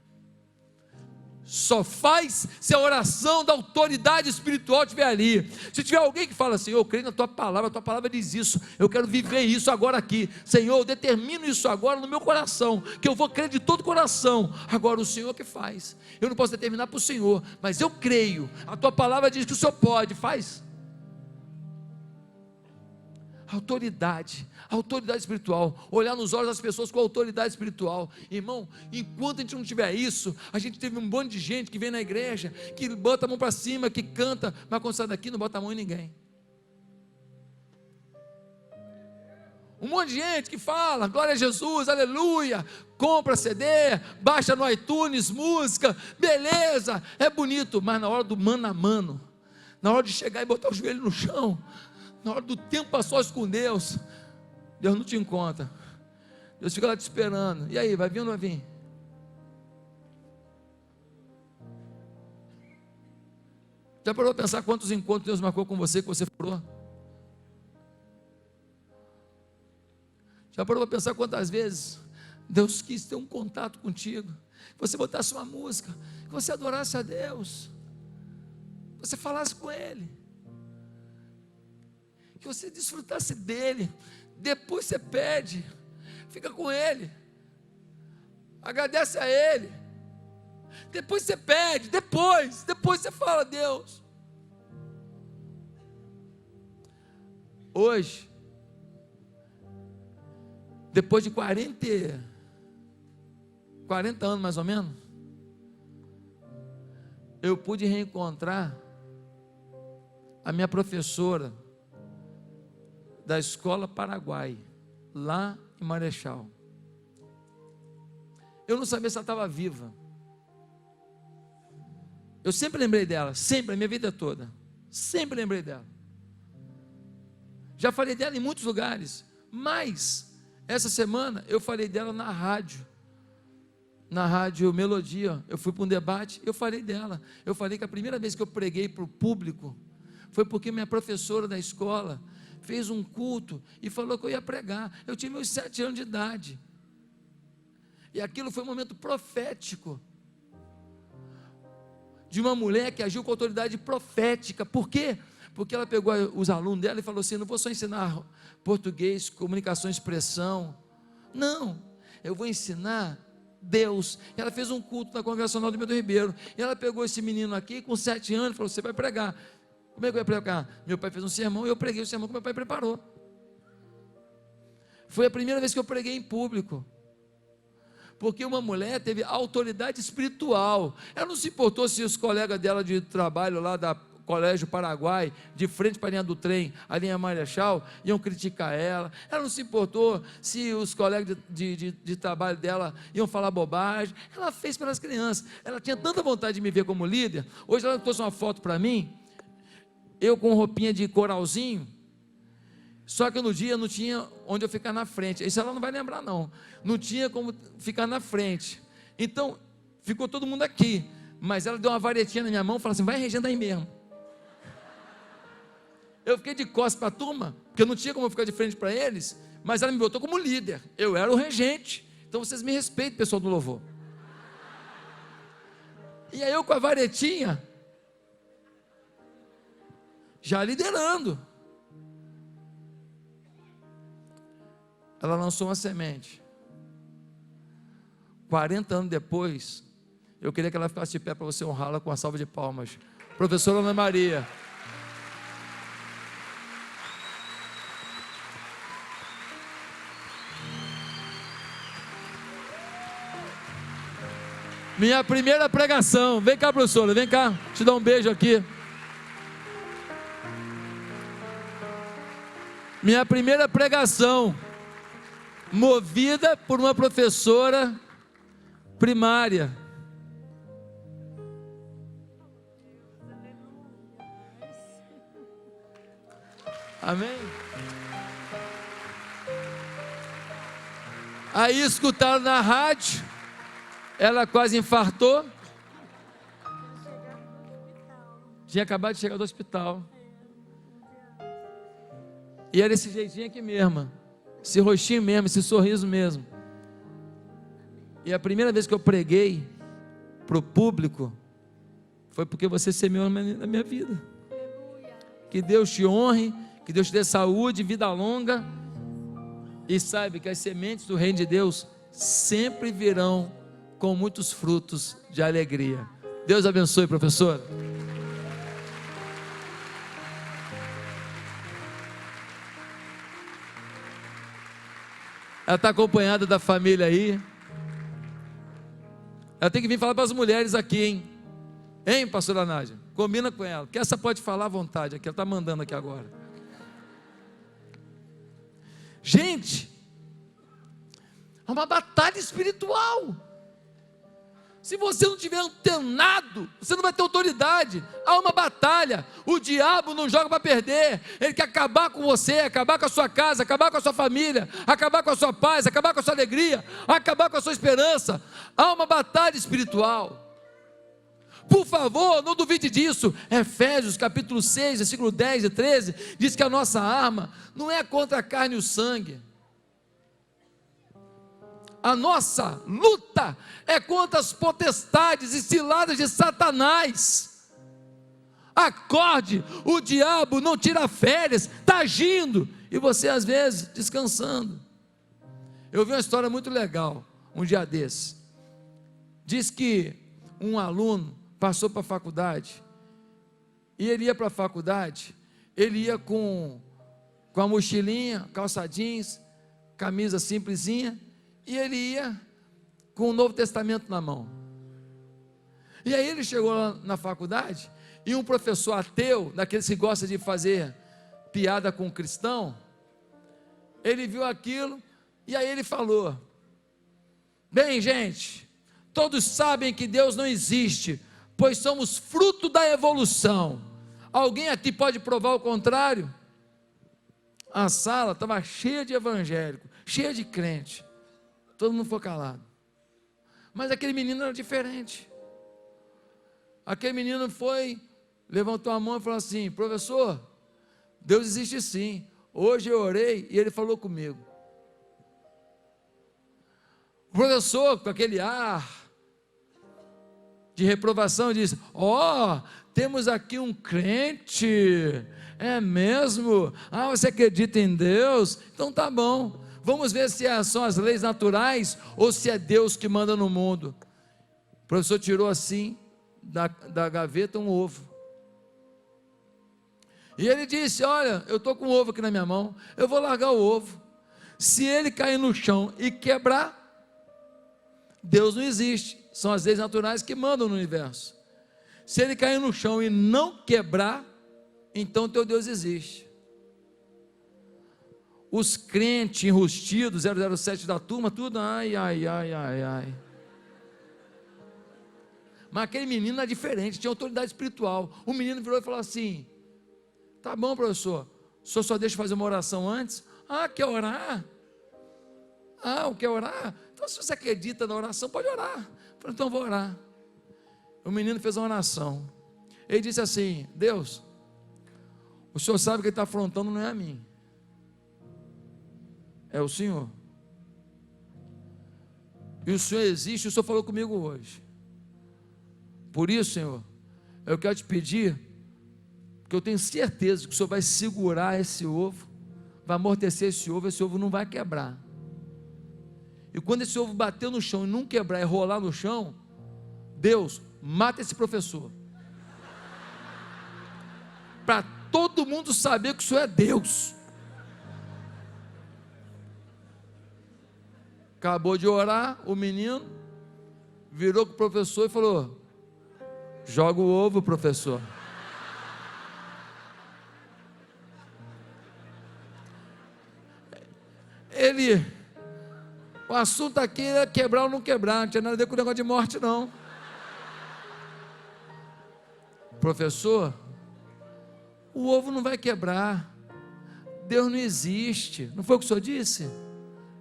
Só faz se a oração da autoridade espiritual estiver ali. Se tiver alguém que fala assim: eu creio na tua palavra diz isso, eu quero viver isso agora aqui, Senhor, eu determino isso agora no meu coração, que eu vou crer de todo o coração. Agora o Senhor que faz, eu não posso determinar para o Senhor, mas eu creio, a tua palavra diz que o Senhor pode, faz. Autoridade espiritual, olhar nos olhos das pessoas com autoridade espiritual. Irmão, enquanto a gente não tiver isso, a gente teve um bando de gente que vem na igreja, que bota a mão para cima, que canta, mas quando sai daqui não bota a mão em ninguém. Um monte de gente que fala, glória a Jesus, aleluia, compra CD, baixa no iTunes, música, beleza, é bonito, mas na hora do mano a mano, na hora de chegar e botar o joelho no chão, na hora do tempo a sós com Deus, Deus não te encontra. Deus fica lá te esperando. E aí, vai vir ou não vai vir? Já parou para pensar quantos encontros Deus marcou com você que você furou? Já parou para pensar quantas vezes Deus quis ter um contato contigo, que você botasse uma música, que você adorasse a Deus, que você falasse com Ele, que você desfrutasse dEle, depois você pede, fica com Ele, agradece a Ele, depois você pede, depois você fala a Deus. Hoje, depois de 40 anos mais ou menos, eu pude reencontrar a minha professora da Escola Paraguai, lá em Marechal. Eu não sabia se ela estava viva. Eu sempre lembrei dela, sempre, a minha vida toda, sempre lembrei dela. Já falei dela em muitos lugares, mas essa semana eu falei dela na rádio Melodia. Eu fui para um debate, eu falei dela. Eu falei que a primeira vez que eu preguei para o público foi porque minha professora da escola fez um culto e falou que eu ia pregar. Eu tinha meus 7 anos de idade, e aquilo foi um momento profético, de uma mulher que agiu com autoridade profética. Por quê? Porque ela pegou os alunos dela e falou assim: não vou só ensinar português, comunicação, expressão, não, eu vou ensinar Deus. Ela fez um culto na Congregacional do Milton Ribeiro, e ela pegou esse menino aqui com 7 anos e falou: você vai pregar. Como é que eu ia pregar? Meu pai fez um sermão e eu preguei o sermão que meu pai preparou. Foi a primeira vez que eu preguei em público, porque uma mulher teve autoridade espiritual. Ela não se importou se os colegas dela de trabalho lá da Colégio Paraguai, de frente para a linha do trem, a linha Marechal, iam criticar ela. Ela não se importou se os colegas de trabalho dela iam falar bobagem. Ela fez pelas crianças. Ela tinha tanta vontade de me ver como líder. Hoje ela trouxe uma foto para mim, eu com roupinha de coralzinho, só que no dia não tinha onde eu ficar na frente. Isso ela não vai lembrar não. Não tinha como ficar na frente. Então, ficou todo mundo aqui. Mas ela deu uma varetinha na minha mão e falou assim: vai regendo aí mesmo. Eu fiquei de costas para a turma, porque eu não tinha como ficar de frente para eles, mas ela me botou como líder. Eu era o regente. Então vocês me respeitem, pessoal do louvor. E aí eu com a varetinha, já liderando. Ela lançou uma semente. 40 anos depois, eu queria que ela ficasse de pé para você honrá-la com uma salva de palmas. Professora Ana Maria. Minha primeira pregação. Vem cá, professora, vem cá, te dar um beijo aqui. Minha primeira pregação, movida por uma professora primária. Amém? Aí escutaram na rádio, ela quase infartou. Tinha acabado de chegar do hospital. E era esse jeitinho aqui mesmo, esse rostinho mesmo, esse sorriso mesmo. E a primeira vez que eu preguei para o público foi porque você semeou na minha vida. Que Deus te honre, que Deus te dê saúde, vida longa, e saiba que as sementes do reino de Deus sempre virão com muitos frutos de alegria. Deus abençoe, professora. Ela está acompanhada da família aí. Ela tem que vir falar para as mulheres aqui, hein? Hein, pastora Nádia? Combina com ela, porque essa pode falar à vontade aqui, ela está mandando aqui agora. Gente, é uma batalha espiritual. Se você não tiver antenado, você não vai ter autoridade. Há uma batalha. O diabo não joga para perder. Ele quer acabar com você, acabar com a sua casa, acabar com a sua família, acabar com a sua paz, acabar com a sua alegria, acabar com a sua esperança. Há uma batalha espiritual. Por favor, não duvide disso. Efésios capítulo 6, versículo 10 e 13, diz que a nossa arma não é contra a carne e o sangue. A nossa luta é contra as potestades e ciladas de Satanás. Acorde, o diabo não tira férias, está agindo, e você às vezes descansando. Eu vi uma história muito legal, um dia desse. Diz que um aluno passou para a faculdade, e ele ia para a faculdade, ele ia com a mochilinha, calça jeans, camisa simplesinha, e ele ia com o Novo Testamento na mão. E aí ele chegou lá na faculdade, e um professor ateu, daqueles que gosta de fazer piada com o cristão, ele viu aquilo, e aí ele falou: bem, gente, todos sabem que Deus não existe, pois somos fruto da evolução. Alguém aqui pode provar o contrário? A sala estava cheia de evangélico, cheia de crente. Todo mundo foi calado. Mas aquele menino era diferente. Aquele menino foi, levantou a mão e falou assim: professor, Deus existe sim. Hoje eu orei e ele falou comigo. O professor, com aquele ar de reprovação, disse: ó, temos aqui um crente. É mesmo? Ah, você acredita em Deus? Então tá bom. Vamos ver se são as leis naturais ou se é Deus que manda no mundo. O professor tirou assim da gaveta um ovo. E ele disse: olha, eu estou com um ovo aqui na minha mão, eu vou largar o ovo. Se ele cair no chão e quebrar, Deus não existe. São as leis naturais que mandam no universo. Se ele cair no chão e não quebrar, então teu Deus existe. Os crentes enrustidos, 007 da turma, tudo, ai. Mas aquele menino era diferente, tinha autoridade espiritual. O menino virou e falou assim: tá bom, professor, o senhor só deixa eu fazer uma oração antes? Ah, quer orar? Ah, quer orar? Então se você acredita na oração, pode orar. Eu falei: então vou orar. O menino fez uma oração. Ele disse assim: Deus, o senhor sabe que ele está afrontando, não é a mim, é o Senhor. E o Senhor existe, o Senhor falou comigo hoje. Por isso, Senhor, eu quero te pedir, que eu tenho certeza que o Senhor vai segurar esse ovo, vai amortecer esse ovo não vai quebrar. E quando esse ovo bater no chão e não quebrar e rolar no chão, Deus, mata esse professor. Para todo mundo saber que o Senhor é Deus. Acabou de orar, o menino virou com o professor e falou: joga o ovo, professor. O assunto aqui é quebrar ou não quebrar, não tinha nada a ver com o negócio de morte não. Professor, o ovo não vai quebrar, Deus não existe, não foi o que o senhor disse?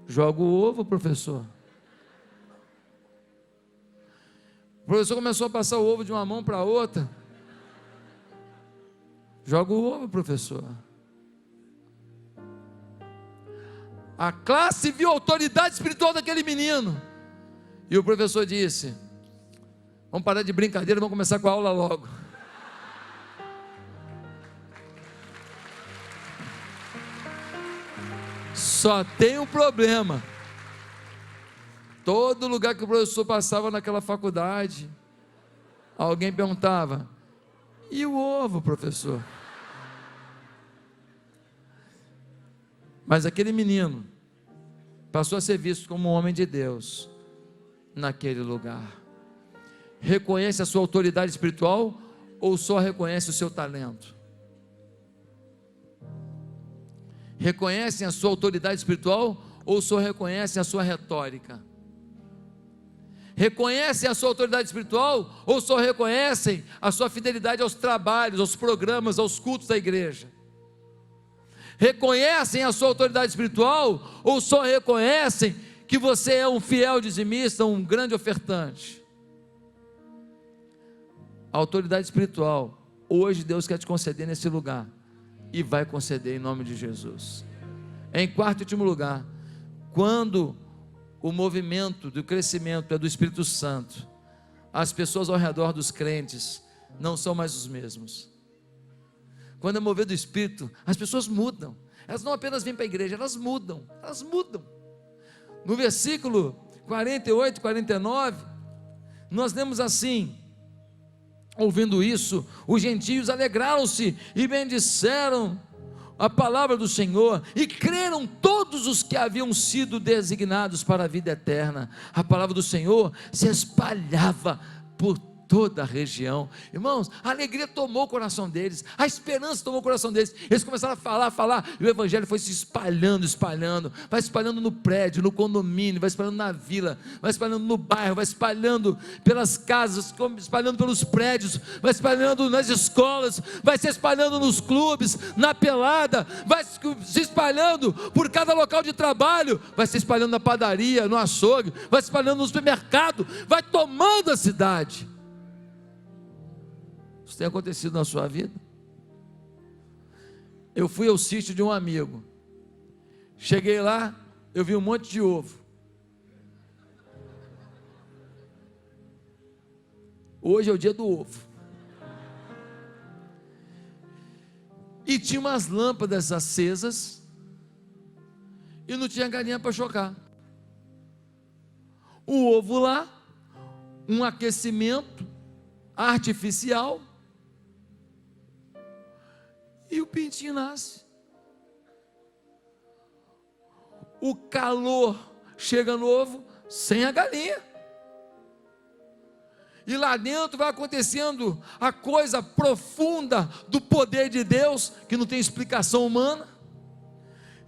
Joga o ovo, professor. O professor começou a passar o ovo de uma mão para a outra. Joga o ovo, professor. A classe viu a autoridade espiritual daquele menino. E o professor disse: vamos parar de brincadeira, vamos começar com a aula logo. Só tem um problema. Todo lugar que o professor passava naquela faculdade, alguém perguntava: e o ovo, professor? Mas aquele menino passou a ser visto como um homem de Deus naquele lugar. Reconhece a sua autoridade espiritual ou só reconhece o seu talento? Reconhecem a sua autoridade espiritual ou só reconhecem a sua retórica? Reconhecem a sua autoridade espiritual ou só reconhecem a sua fidelidade aos trabalhos, aos programas, aos cultos da igreja? Reconhecem a sua autoridade espiritual ou só reconhecem que você é um fiel dizimista, um grande ofertante? A autoridade espiritual, hoje Deus quer te conceder nesse lugar, e vai conceder em nome de Jesus. Em quarto e último lugar, quando o movimento do crescimento é do Espírito Santo, as pessoas ao redor dos crentes não são mais os mesmos. Quando é movido do Espírito, as pessoas mudam, elas não apenas vêm para a igreja, elas mudam. No versículo 48, 49, nós lemos assim: ouvindo isso, os gentios alegraram-se e bendisseram a palavra do Senhor, e creram todos os que haviam sido designados para a vida eterna. A palavra do Senhor se espalhava por toda a região. Irmãos, a alegria tomou o coração deles, a esperança tomou o coração deles. Eles começaram a falar, e o evangelho foi se espalhando, vai espalhando no prédio, no condomínio, vai espalhando na vila, vai espalhando no bairro, vai espalhando pelas casas, espalhando pelos prédios, vai espalhando nas escolas, vai se espalhando nos clubes, na pelada, vai se espalhando por cada local de trabalho, vai se espalhando na padaria, no açougue, vai se espalhando no supermercado, vai tomando a cidade. Isso tem acontecido na sua vida? Eu fui ao sítio de um amigo, cheguei lá, eu vi um monte de ovo. Hoje é o dia do ovo, e tinha umas lâmpadas acesas, e não tinha galinha para chocar. O ovo lá, um aquecimento artificial, e o pintinho nasce. O calor chega no ovo sem a galinha, e lá dentro vai acontecendo a coisa profunda do poder de Deus, que não tem explicação humana,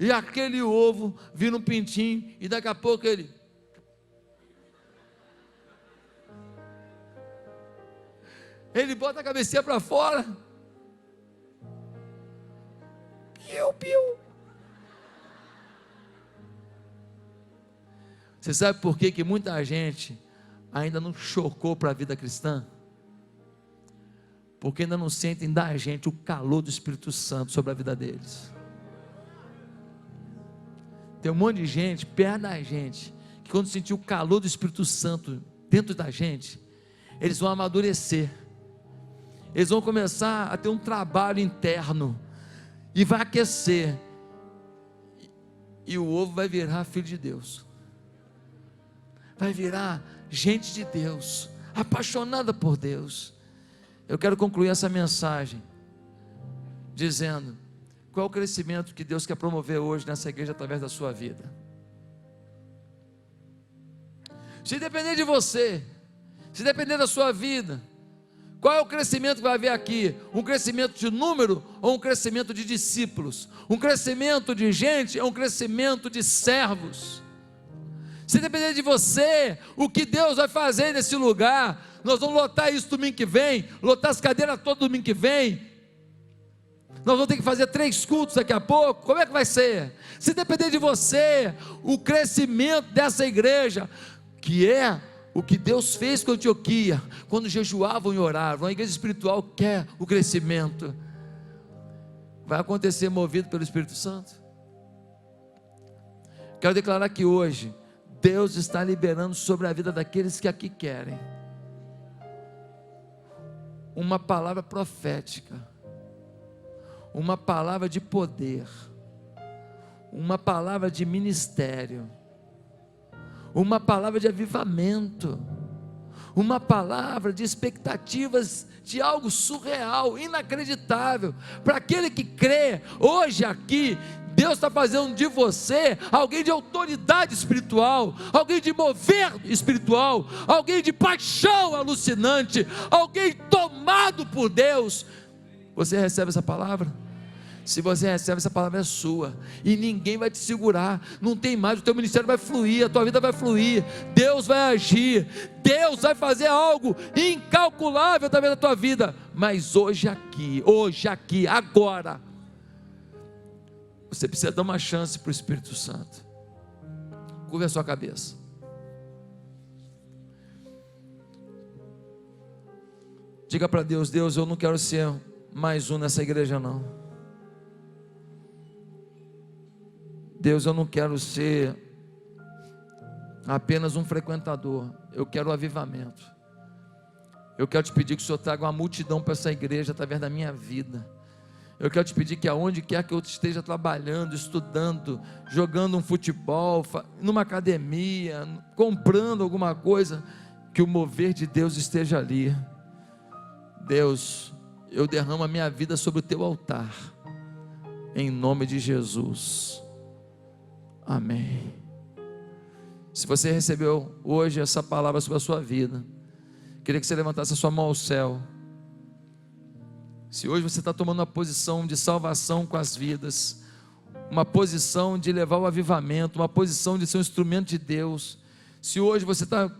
e aquele ovo vira um pintinho, e daqui a pouco ele bota a cabecinha para fora, piu. Você sabe por que muita gente ainda não chocou para a vida cristã? Porque ainda não sentem da gente o calor do Espírito Santo sobre a vida deles. Tem um monte de gente perto da gente, que quando sentir o calor do Espírito Santo dentro da gente, eles vão amadurecer, eles vão começar a ter um trabalho interno, e vai aquecer, e o ovo vai virar filho de Deus, vai virar gente de Deus, apaixonada por Deus. Eu quero concluir essa mensagem dizendo: qual é o crescimento que Deus quer promover hoje nessa igreja através da sua vida? Se depender de você, se depender da sua vida, qual é o crescimento que vai haver aqui? Um crescimento de número ou um crescimento de discípulos? Um crescimento de gente ou um crescimento de servos? Se depender de você, o que Deus vai fazer nesse lugar? Nós vamos lotar isso domingo que vem, lotar as cadeiras todo domingo que vem. Nós vamos ter que fazer 3 cultos daqui a pouco. Como é que vai ser? Se depender de você, o crescimento dessa igreja, que é o que Deus fez com Antioquia, quando jejuavam e oravam, a igreja espiritual quer o crescimento, vai acontecer movido pelo Espírito Santo. Quero declarar que hoje, Deus está liberando sobre a vida daqueles que aqui querem, uma palavra profética, uma palavra de poder, uma palavra de ministério, uma palavra de avivamento, uma palavra de expectativas de algo surreal, inacreditável, para aquele que crê. Hoje aqui, Deus está fazendo de você alguém de autoridade espiritual, alguém de mover espiritual, alguém de paixão alucinante, alguém tomado por Deus. Você recebe essa palavra? Se você recebe, essa palavra é sua, e ninguém vai te segurar, não tem mais, o teu ministério vai fluir, a tua vida vai fluir, Deus vai agir, Deus vai fazer algo incalculável através da tua vida. Mas hoje aqui, agora, você precisa dar uma chance para o Espírito Santo. Curva a sua cabeça. Diga para Deus: Deus, eu não quero ser mais um nessa igreja não. Deus, eu não quero ser apenas um frequentador, eu quero o avivamento. Eu quero te pedir que o Senhor traga uma multidão para essa igreja através da minha vida. Eu quero te pedir que aonde quer que eu esteja trabalhando, estudando, jogando um futebol, numa academia, comprando alguma coisa, que o mover de Deus esteja ali. Deus, eu derramo a minha vida sobre o teu altar, em nome de Jesus. Amém. Se você recebeu hoje essa palavra sobre a sua vida, queria que você levantasse a sua mão ao céu. Se hoje você está tomando uma posição de salvação com as vidas, uma posição de levar o avivamento, uma posição de ser um instrumento de Deus, se hoje você está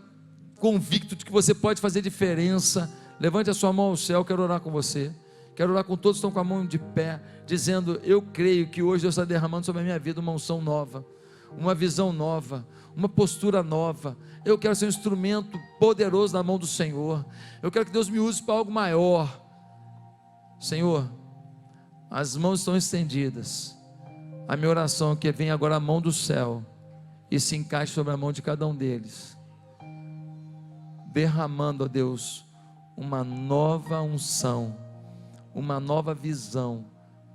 convicto de que você pode fazer diferença, levante a sua mão ao céu. Quero orar com você. Quero orar com todos que estão com a mão de pé, dizendo: eu creio que hoje Deus está derramando sobre a minha vida uma unção nova, uma visão nova, uma postura nova. Eu quero ser um instrumento poderoso na mão do Senhor. Eu quero que Deus me use para algo maior. Senhor, as mãos estão estendidas. A minha oração é que venha agora a mão do céu e se encaixe sobre a mão de cada um deles, derramando, ó Deus, uma nova unção, uma nova visão,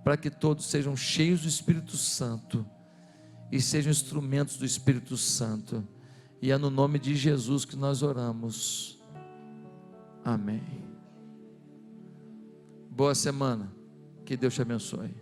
para que todos sejam cheios do Espírito Santo e sejam instrumentos do Espírito Santo. E é no nome de Jesus que nós oramos. Amém. Boa semana. Que Deus te abençoe.